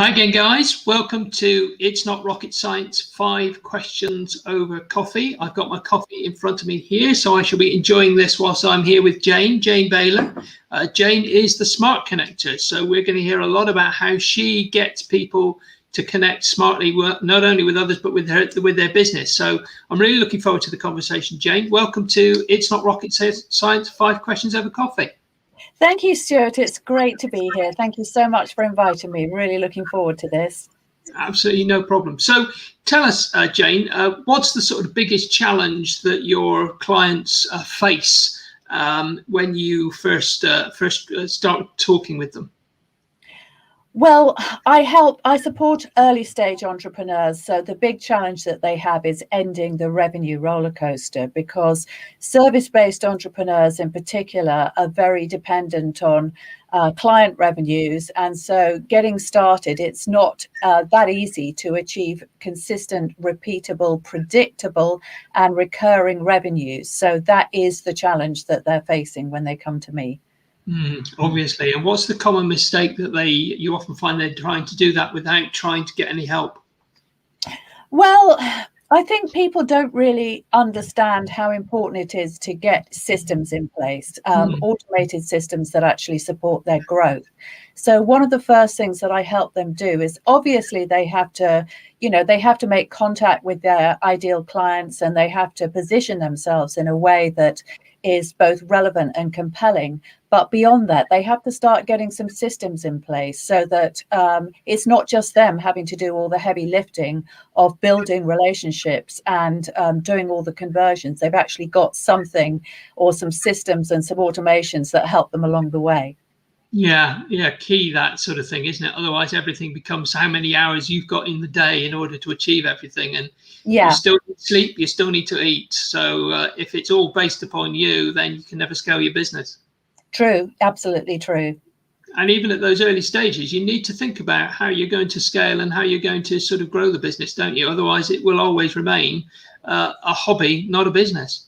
Hi again, guys. Welcome to It's Not Rocket Science, 5 questions over coffee. I've got my coffee in front of me here, so I shall be enjoying this whilst I'm here with Jane Bayler. Jane is the smart connector, so we're going to hear a lot about how she gets people to connect smartly, not only with others, but with their business. So I'm really looking forward to the conversation. Jane, welcome to It's Not Rocket Science, 5 questions over coffee. Thank you, Stuart. It's great to be here. Thank you so much for inviting me. Really looking forward to this. Absolutely no problem. So tell us, Jane, what's the sort of biggest challenge that your clients face when you first start talking with them? Well, I support early stage entrepreneurs. So the big challenge that they have is ending the revenue roller coaster, because service-based entrepreneurs in particular are very dependent on client revenues. And so getting started, it's not that easy to achieve consistent, repeatable, predictable and recurring revenues. So that is the challenge that they're facing when they come to me. Obviously. And what's the common mistake that you often find they're trying to do that without trying to get any help? Well, I think people don't really understand how important it is to get systems in place, automated systems that actually support their growth. So one of the first things that I help them do is, obviously they have to make contact with their ideal clients, and they have to position themselves in a way that is both relevant and compelling. But beyond that, they have to start getting some systems in place so that it's not just them having to do all the heavy lifting of building relationships and doing all the conversions. They've actually got something or some systems and some automations that help them along the way. Yeah, key, that sort of thing, isn't it? Otherwise, everything becomes how many hours you've got in the day in order to achieve everything. And you still need sleep, you still need to eat. So if it's all based upon you, then you can never scale your business. True, absolutely true. And even at those early stages, you need to think about how you're going to scale and how you're going to sort of grow the business, don't you? Otherwise, it will always remain a hobby, not a business.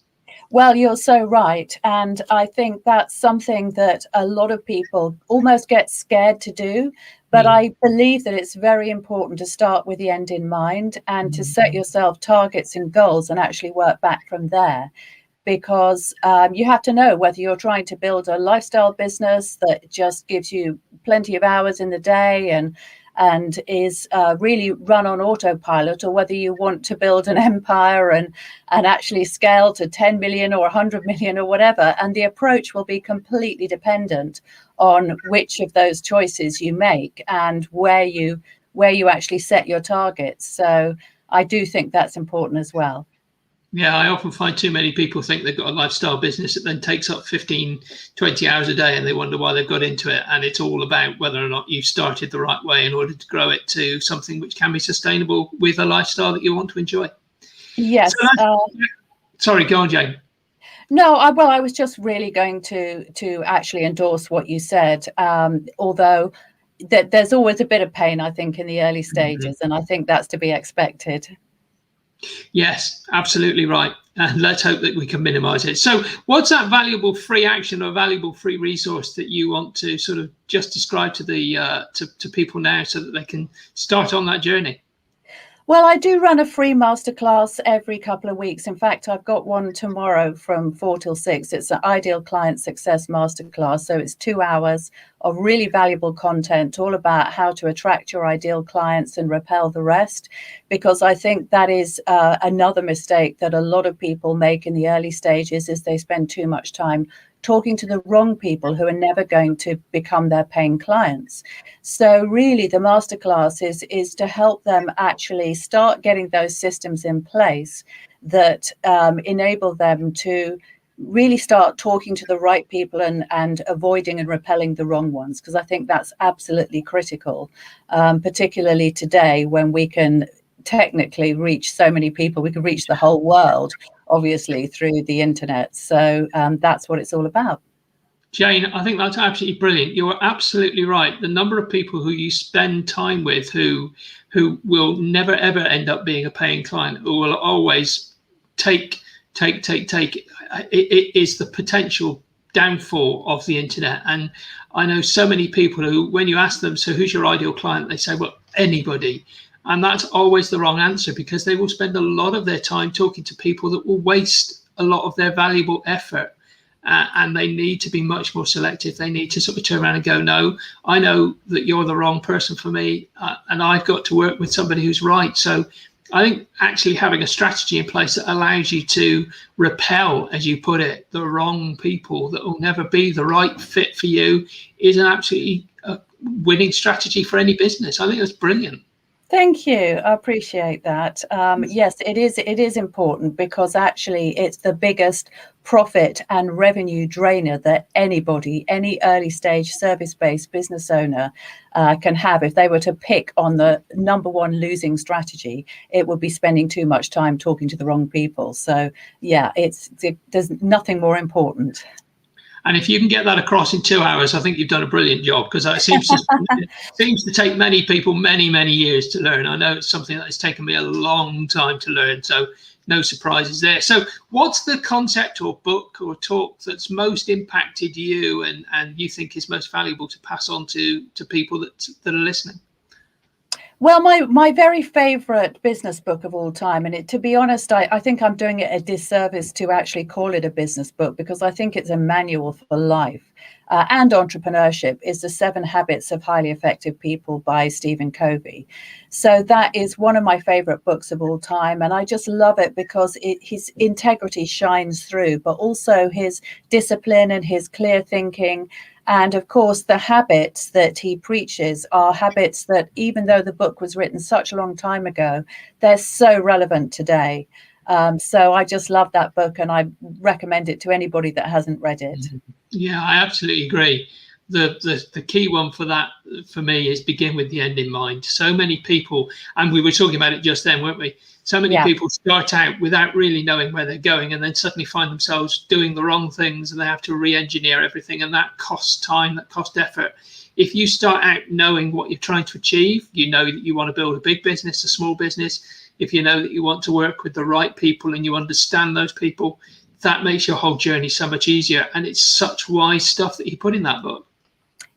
Well, you're so right. And I think that's something that a lot of people almost get scared to do. But I believe that it's very important to start with the end in mind and to set yourself targets and goals and actually work back from there. Because you have to know whether you're trying to build a lifestyle business that just gives you plenty of hours in the day and is really run on autopilot, or whether you want to build an empire and actually scale to 10 million or 100 million or whatever. And the approach will be completely dependent on which of those choices you make and where you actually set your targets. So I do think that's important as well. Yeah, I often find too many people think they've got a lifestyle business that then takes up 15, 20 hours a day, and they wonder why they've got into it. And it's all about whether or not you've started the right way in order to grow it to something which can be sustainable with a lifestyle that you want to enjoy. Yes. Sorry, go on, Jane. No, I was just really going to actually endorse what you said, although there's always a bit of pain, I think, in the early stages, and I think that's to be expected. Yes, absolutely right. And let's hope that we can minimize it. So what's that valuable free action or valuable free resource that you want to sort of just describe to the to people now so that they can start on that journey? Well, I do run a free masterclass every couple of weeks. In fact, I've got one tomorrow from 4 till 6. It's an Ideal Client Success Masterclass. So it's 2 hours of really valuable content, all about how to attract your ideal clients and repel the rest. Because I think that is another mistake that a lot of people make in the early stages, is they spend too much time talking to the wrong people who are never going to become their paying clients. So really the masterclass is to help them actually start getting those systems in place that enable them to really start talking to the right people and avoiding and repelling the wrong ones. Because I think that's absolutely critical, particularly today when we can technically reach so many people. We can reach the whole world, obviously, through the internet. So that's what it's all about. Jane, I think that's absolutely brilliant. You're absolutely right. The number of people who you spend time with who will never, ever end up being a paying client, who will always take, it is the potential downfall of the internet. And I know so many people who, when you ask them, so who's your ideal client? They say, well, anybody. And that's always the wrong answer, because they will spend a lot of their time talking to people that will waste a lot of their valuable effort. And they need to be much more selective. They need to sort of turn around and go, no, I know that you're the wrong person for me, and I've got to work with somebody who's right. So I think actually having a strategy in place that allows you to repel, as you put it, the wrong people that will never be the right fit for you is an absolutely winning strategy for any business. I think that's brilliant. Thank you. I appreciate that. Yes, it is important, because actually it's the biggest profit and revenue drainer that anybody, any early stage service-based business owner can have. If they were to pick on the number one losing strategy, it would be spending too much time talking to the wrong people. So yeah, there's nothing more important. And if you can get that across in 2 hours, I think you've done a brilliant job, because it seems to take many people many years to learn. I know it's something that has taken me a long time to learn, so no surprises there. So what's the concept or book or talk that's most impacted you and you think is most valuable to pass on to people that are listening? Well, my very favorite business book of all time, and to be honest, I think I'm doing it a disservice to actually call it a business book, because I think it's a manual for life and entrepreneurship, is The 7 Habits of Highly Effective People by Stephen Covey. So that is one of my favorite books of all time. And I just love it because his integrity shines through, but also his discipline and his clear thinking. And of course, the habits that he preaches are habits that, even though the book was written such a long time ago, they're so relevant today. So I just love that book, and I recommend it to anybody that hasn't read it. Yeah, I absolutely agree. The key one for that, for me, is begin with the end in mind. So many people, and we were talking about it just then, weren't we? So many people start out without really knowing where they're going, and then suddenly find themselves doing the wrong things, and they have to re-engineer everything, and that costs time, that costs effort. If you start out knowing what you're trying to achieve, you know that you want to build a big business, a small business. If you know that you want to work with the right people and you understand those people, that makes your whole journey so much easier. And it's such wise stuff that you put in that book.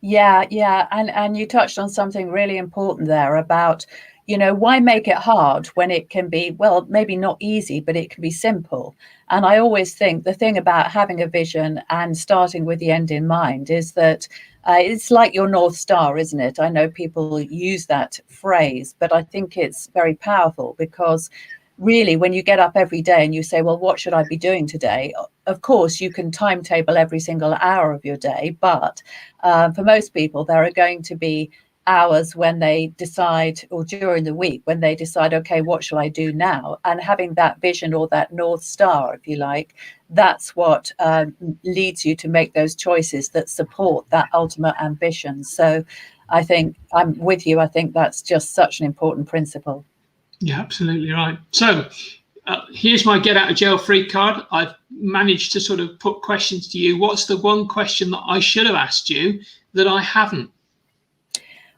Yeah. And you touched on something really important there about, why make it hard when it can be, well, maybe not easy, but it can be simple. And I always think the thing about having a vision and starting with the end in mind is that it's like your North Star, isn't it? I know people use that phrase, but I think it's very powerful, because really, when you get up every day and you say, well, what should I be doing today? Of course, you can timetable every single hour of your day, but for most people, there are going to be hours when they decide, or during the week when they decide, okay, what shall I do now? And having that vision, or that North Star, if you like, that's what leads you to make those choices that support that ultimate ambition. So I think I'm with you. I think that's just such an important principle. Yeah, absolutely right. So here's my get out of jail free card. I've managed to sort of put questions to you. What's the one question that I should have asked you that I haven't?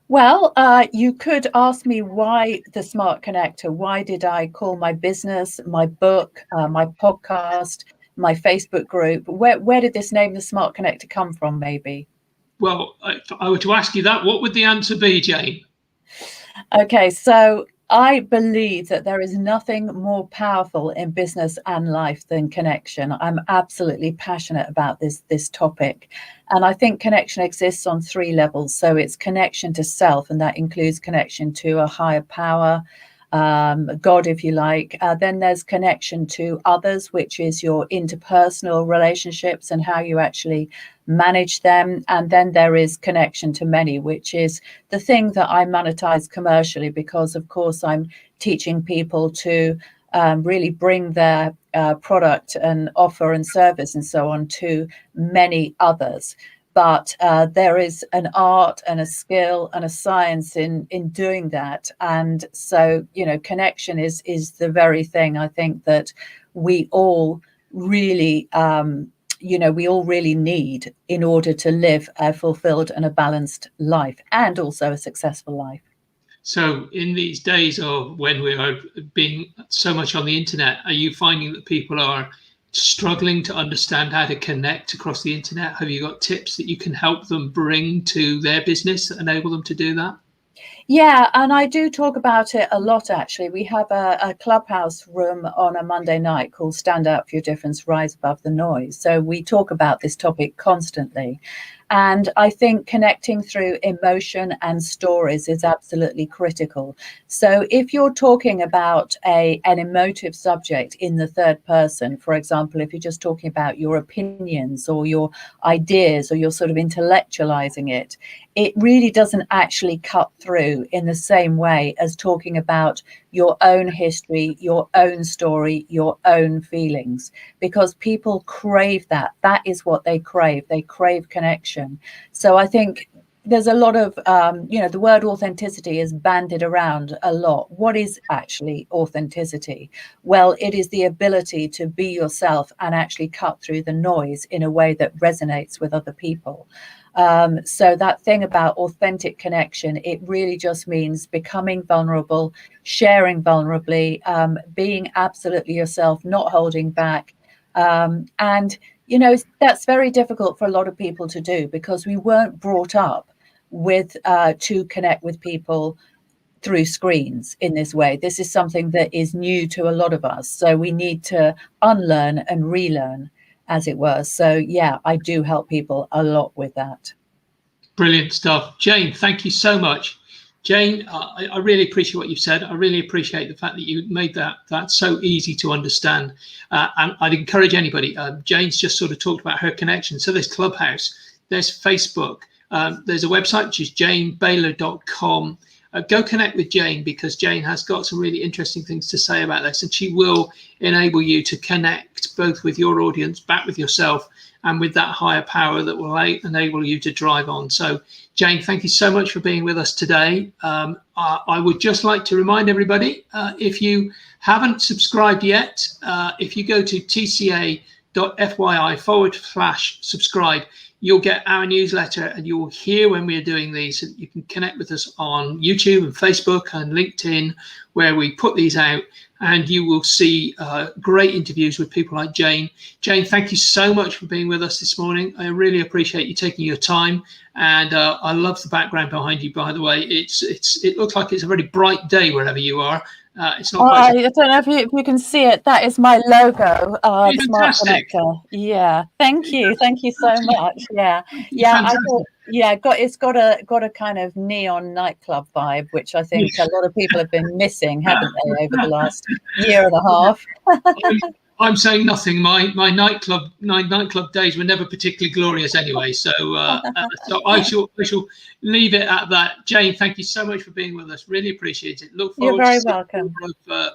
Well, you could ask me why the Smart Connector. Why did I call my business, my book, my podcast, my Facebook group? Where did this name, the Smart Connector, come from, maybe? Well, if I were to ask you that, what would the answer be, Jane? Okay, so I believe that there is nothing more powerful in business and life than connection. I'm absolutely passionate about this topic. And I think connection exists on 3 levels. So it's connection to self, and that includes connection to a higher power, God, if you like. Then there's connection to others, which is your interpersonal relationships and how you actually manage them. And then there is connection to many, which is the thing that I monetize commercially, because of course I'm teaching people to really bring their product and offer and service and so on to many others. But there is an art and a skill and a science in doing that. And so, connection is the very thing I think that we all really need in order to live a fulfilled and a balanced life, and also a successful life. So in these days of when we are being so much on the internet, are you finding that people are struggling to understand how to connect across the internet? Have you got tips that you can help them bring to their business that enable them to do that? Yeah, and I do talk about it a lot, actually. We have a clubhouse room on a Monday night called Stand Out for Your Difference, Rise Above the Noise. So we talk about this topic constantly. And I think connecting through emotion and stories is absolutely critical. So if you're talking about an emotive subject in the third person, for example, if you're just talking about your opinions or your ideas, or you're sort of intellectualizing it, it really doesn't actually cut through in the same way as talking about your own history, your own story, your own feelings, because people crave that. That is what they crave. They crave connection. So I think there's a lot of, the word authenticity is bandied around a lot. What is actually authenticity? Well, it is the ability to be yourself and actually cut through the noise in a way that resonates with other people. So that thing about authentic connection, it really just means becoming vulnerable, sharing vulnerably, being absolutely yourself, not holding back. And, that's very difficult for a lot of people to do, because we weren't brought up with to connect with people through screens in this way. This is something that is new to a lot of us. So we need to unlearn and relearn, as it were. So yeah, I do help people a lot with that. Brilliant stuff. Jane, thank you so much. Jane, I really appreciate what you've said. I really appreciate the fact that you made that so easy to understand. And I'd encourage anybody. Jane's just sort of talked about her connection. So there's Clubhouse, there's Facebook, there's a website, which is janebayler.com. Go connect with Jane, because Jane has got some really interesting things to say about this, and she will enable you to connect both with your audience, back with yourself, and with that higher power that will enable you to drive on. So Jane, thank you so much for being with us today. I would just like to remind everybody, if you haven't subscribed yet, if you go to tca.fyi/subscribe, you'll get our newsletter, and you will hear when we are doing these. And you can connect with us on YouTube and Facebook and LinkedIn, where we put these out, and you will see great interviews with people like Jane. Jane, thank you so much for being with us this morning. I really appreciate you taking your time, and I love the background behind you, by the way. It looks like it's a very bright day wherever you are. It's not quite. I don't know if you can see it. That is my logo, Smart Connector. Yeah, thank you so much. Yeah, I thought, it's got a kind of neon nightclub vibe, which I think a lot of people have been missing, haven't they, over the last year and a half. I'm saying nothing. My nightclub days were never particularly glorious anyway. So so I shall leave it at that. Jane, thank you so much for being with us. Really appreciate it. Look forward You're very to welcome.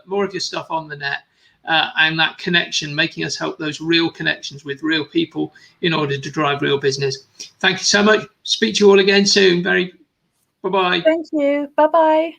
more of your stuff on the net, and that connection, making us help those real connections with real people in order to drive real business. Thank you so much. Speak to you all again soon. Bye-bye. Thank you. Bye-bye.